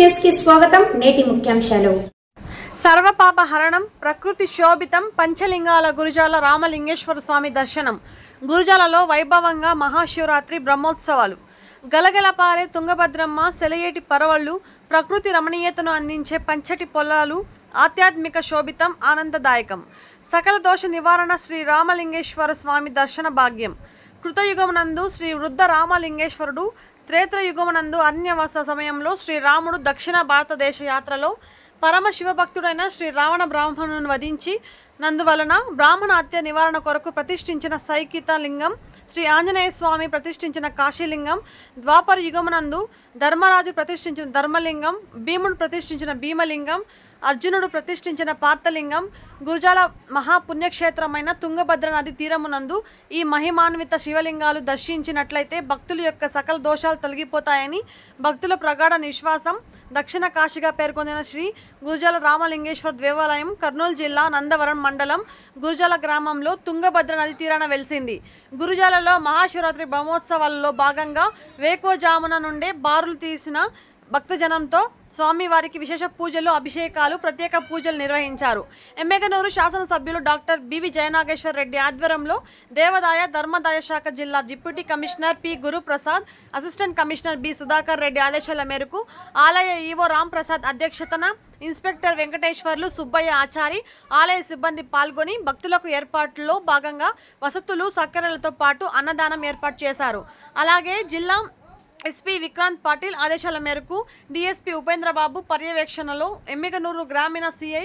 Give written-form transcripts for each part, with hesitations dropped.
News కి స్వాగతం. నేటి ముఖ్యాంశాలు. సర్వపాపహరణం ప్రకృతి శోభితం పంచలింగాల గురుజాల రామలింగేశ్వర స్వామి దర్శనం. గురుజాలలో వైభవంగా మహాశివరాత్రి బ్రహ్మోత్సవాలు. గలగలపారే తుంగభద్రమ్మ సెలయేటి పరవళ్లు ప్రకృతి రమణీయతను అందించే పంచటి పొలాలు ఆధ్యాత్మిక శోభితం ఆనందదాయకం. సకల దోష నివారణ శ్రీ రామలింగేశ్వర స్వామి దర్శన భాగ్యం. కృతయుగమునందు శ్రీ వృద్ధ రామలింగేశ్వరుడు, త్రేత్రయుగమునందు అరణ్యవాస సమయంలో శ్రీరాముడు దక్షిణ భారతదేశ యాత్రలో పరమ శివభక్తుడైన శ్రీ రావణ బ్రాహ్మణుని వధించి నందువలన బ్రాహ్మణ హత్య నివారణ కొరకు ప్రతిష్ఠించిన సైకిత లింగం, శ్రీ ఆంజనేయ స్వామి ప్రతిష్ఠించిన కాశీలింగం, ద్వాపర యుగమునందు ధర్మరాజు ప్రతిష్ఠించిన ధర్మలింగం, భీముడు ప్రతిష్ఠించిన భీమలింగం, అర్జునుడు ప్రతిష్ఠించిన పార్థలింగం. గురుజాల మహాపుణ్యక్షేత్రమైన తుంగభద్ర నది తీరమునందు ఈ మహిమాన్విత శివలింగాలు దర్శించినట్లయితే భక్తుల యొక్క సకల దోషాలు తొలగిపోతాయని భక్తుల ప్రగాఢ విశ్వాసం. దక్షిణ కాశీగా పేర్కొందిన శ్రీ గురుజాల రామలింగేశ్వర దేవాలయం కర్నూలు జిల్లా నందవరం మండలం గురుజాల గ్రామంలో తుంగభద్ర నది తీరాన వెలిసింది. గురుజాలలో మహాశివరాత్రి బ్రహ్మోత్సవాలలో భాగంగా వేకోజామున నుండే బారులు తీసిన భక్తజనంతో స్వామివారికి విశేష పూజలు, అభిషేకాలు, ప్రత్యేక పూజలు నిర్వహించారు. ఎమ్మెగనూరు శాసనసభ్యులు డాక్టర్ బివి జయనాగేశ్వర రెడ్డి ఆధ్వర్యంలో దేవాదాయ ధర్మదాయ శాఖ జిల్లా deputy commissioner P Guruprasad, assistant commissioner B Sudhakar Reddy ఆదేశాల మేరకు ఆలయ ఈవో రామ్ ప్రసాద్ అధ్యక్షతన ఇన్స్పెక్టర్ వెంకటేశ్వర్లు, సుబ్బయ్య ఆచారి, ఆలయ సిబ్బంది పాల్గొని భక్తులకు ఏర్పాట్లలో భాగంగా వసతులు, సౌకర్యాలతో పాటు అన్నదానం ఏర్పాటు చేశారు. అలాగే జిల్లా ఎస్పీ విక్రాంత్ పాటిల్ ఆదేశాల మేరకు డిఎస్పీ ఉపేంద్రబాబు పర్యవేక్షణలో ఎమ్మిగనూరు గ్రామీణ సిఐ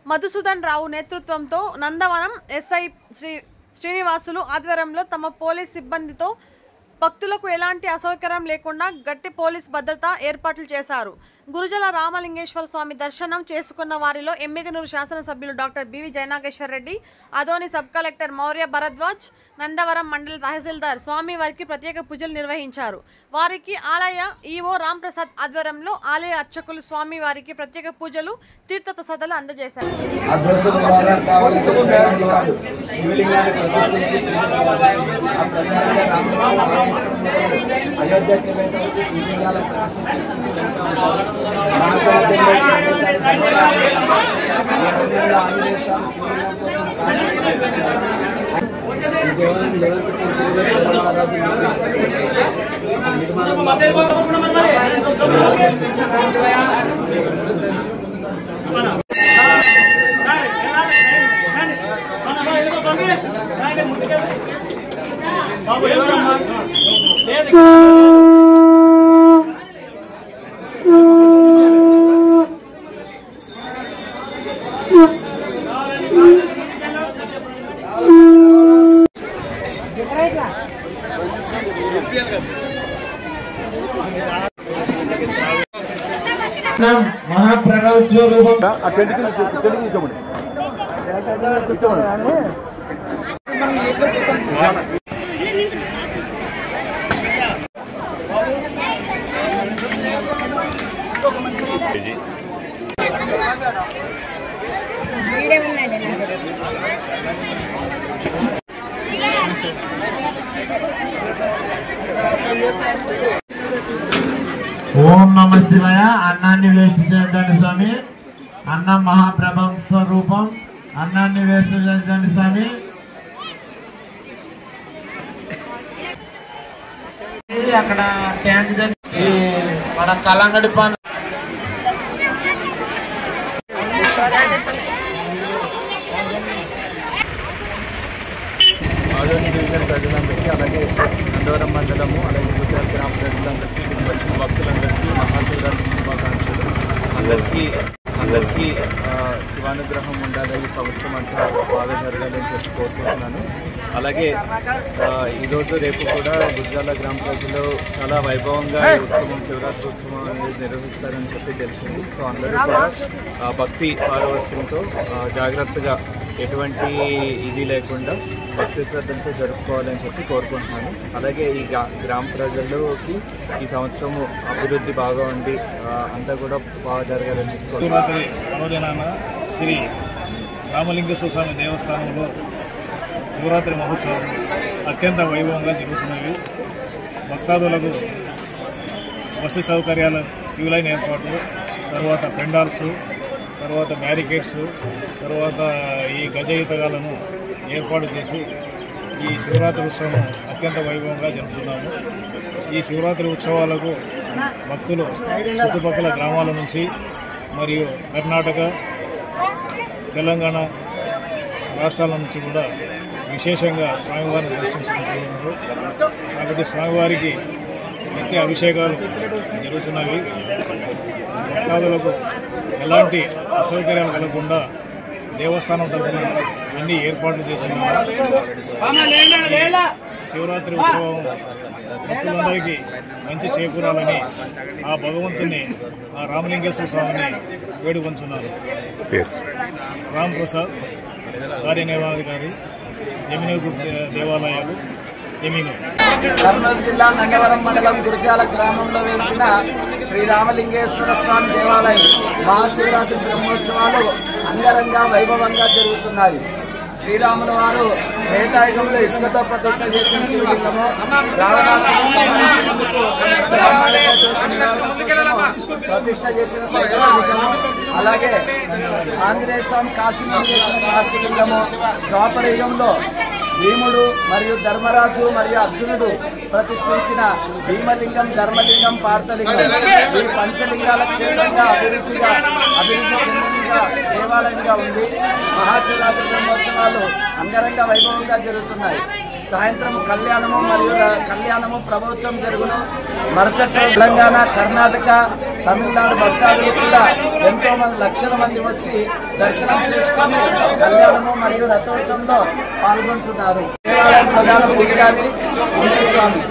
మధుసూదన్ రావు నేతృత్వంతో నందవనం ఎస్ఐ శ్రీనివాసులు ఆధ్వర్యంలో తమ పోలీస్ సిబ్బందితో భక్తులకు ఎలాంటి అసౌకర్యం లేకుండా గట్టి పోలీస్ భద్రత ఏర్పాట్లు చేశారు. గురుజాల రామలింగేశ్వర స్వామి దర్శనం చేసుకున్న వారిలో ఎమ్మిగనూరు శాసనసభ్యులు doctor B V Jayanageswara Reddy, Adoni sub collector Maurya Bharadwaj, Nandavaram మండల తహసీల్దార్ స్వామి వారికి ప్రత్యేక పూజలు నిర్వహించారు. వారికి ఆలయ ఈవో రామ్ ప్రసాద్ ఆధ్వర్యంలో ఆలయ అర్చకులు స్వామి వారికి ప్రత్యేక పూజలు, తీర్థ ప్రసాదాలు అందజేశారు. మహాప్రణవ స్వరూపం ఓం నమ శివాయ. అన్నాన్ని వేస్ట్ చేయండి స్వామి. అన్నం మహాప్రభం స్వరూపం. అన్నాన్ని వేస్ట్ చేయండి స్వామి. అక్కడ ట్యాంక్ మన కలంగడి పని ఆదోని డివిజన్ ప్రజలందరికీ, అలాగే నందవరం మండలము, అలాగే గుజరాత్ గ్రామ ప్రజలందరికీ, ఇక్కడికి వచ్చిన భక్తులందరికీ మహాశివరాత్రి శుభాకాంక్షలు. అందరికీ శివానుగ్రహం ఉండాలి. ఈ సంవత్సరం అంతా బాగా జరగాలని చెప్పి కోరుకుంటున్నాను. అలాగే ఈరోజు రేపు కూడా గుజరాల గ్రామ ప్రజలు చాలా వైభవంగా ఈ ఉత్సవం, శివరాత్రి ఉత్సవం అనేది నిర్వహిస్తారని చెప్పి తెలిసింది. సో అందరూ కూడా భక్తి పారవస్యంతో జాగ్రత్తగా, ఎటువంటి ఇది లేకుండా భక్తి శ్రద్ధలతో జరుపుకోవాలని చెప్పి కోరుకుంటున్నాను. అలాగే ఈ గ్రామ ప్రజల్లోకి ఈ సంవత్సరం అభివృద్ధి బాగా ఉండి అంతా కూడా బాగా జరగాలని చెప్పి కోరుకుంటున్నాను. శ్రీ రామలింగేశ్వర స్వామి దేవస్థానంలో శివరాత్రి మహోత్సవం అత్యంత వైభవంగా జరుగుతున్నవి. భక్తాదులకు వసతి సౌకర్యాలు క్యూ లైన్ ఏర్పాట్లు, తర్వాత పెండాల్స్, తర్వాత బ్యారికేడ్స్, తర్వాత ఈ గజ ఈతగాలను ఏర్పాటు చేసి ఈ శివరాత్రి ఉత్సవం అత్యంత వైభవంగా జరుపుతున్నాము. ఈ శివరాత్రి ఉత్సవాలకు భక్తులు చుట్టుపక్కల గ్రామాల నుంచి మరియు కర్ణాటక, తెలంగాణ రాష్ట్రాల నుంచి కూడా విశేషంగా స్వామివారిని దర్శించుకుంటున్నారు. కాబట్టి స్వామివారికి నిత్య అభిషేకాలు జరుగుతున్నవి. భక్తాదులకు ఎలాంటి అసౌకర్యాలు కలగకుండా దేవస్థానం తరఫున అన్ని ఏర్పాట్లు చేస్తున్నారు. శివరాత్రి ఉత్సవం భక్తులందరికీ మంచి చేకూరాలని ఆ భగవంతుని, ఆ రామలింగేశ్వర స్వామిని వేడుకొంచున్నారు. రామ్ ప్రసాద్, కార్యనిర్వహణాధికారి, ఎమినూరు దేవాలయాలు, ఎమినూరు. కర్నూలు జిల్లా నంగవరం మండలం గురిజాల గ్రామంలో వెలిసిన శ్రీ రామలింగేశ్వర స్వామి దేవాలయం మహాశివరాత్రి బ్రహ్మోత్సవాలు అంగరంగ వైభవంగా జరుగుతున్నాయి. శ్రీరాముల వారు త్రేతాయుగంలో ఇసుకతో ప్రతిష్ట చేసిన శివలింగము, ప్రతిష్ట చేసిన శంకరలింగము, అలాగే ఆంజనేయ స్వామి కాశీలో చేసిన కాశీలింగము, ద్వాపర యుగంలో భీముడు మరియు ధర్మరాజు మరియు అర్జునుడు ప్రతిష్ఠించిన భీమలింగం, ధర్మలింగం, పార్థలింగం ఈ పంచలింగాల క్షేత్రంగా అభివృద్ధి చెందిన దేవాలయంగా ఉంది. మహాశివరాత్రి బ్రహ్మోత్సవాలు అంగరంగ వైభవంగా జరుగుతున్నాయి. సాయంత్రం కళ్యాణము ప్రభోత్సవం జరుగును. మరుసటి తెలంగాణ, కర్ణాటక, తమిళనాడు భక్తాదులు కూడా ఎంతో మంది, లక్షల మంది వచ్చి దర్శనం చేసుకుని కళ్యాణము మరియు రథోత్సవంలో పాల్గొంటున్నారు. దేవాలయం ప్రధాన పూజారి స్వామి.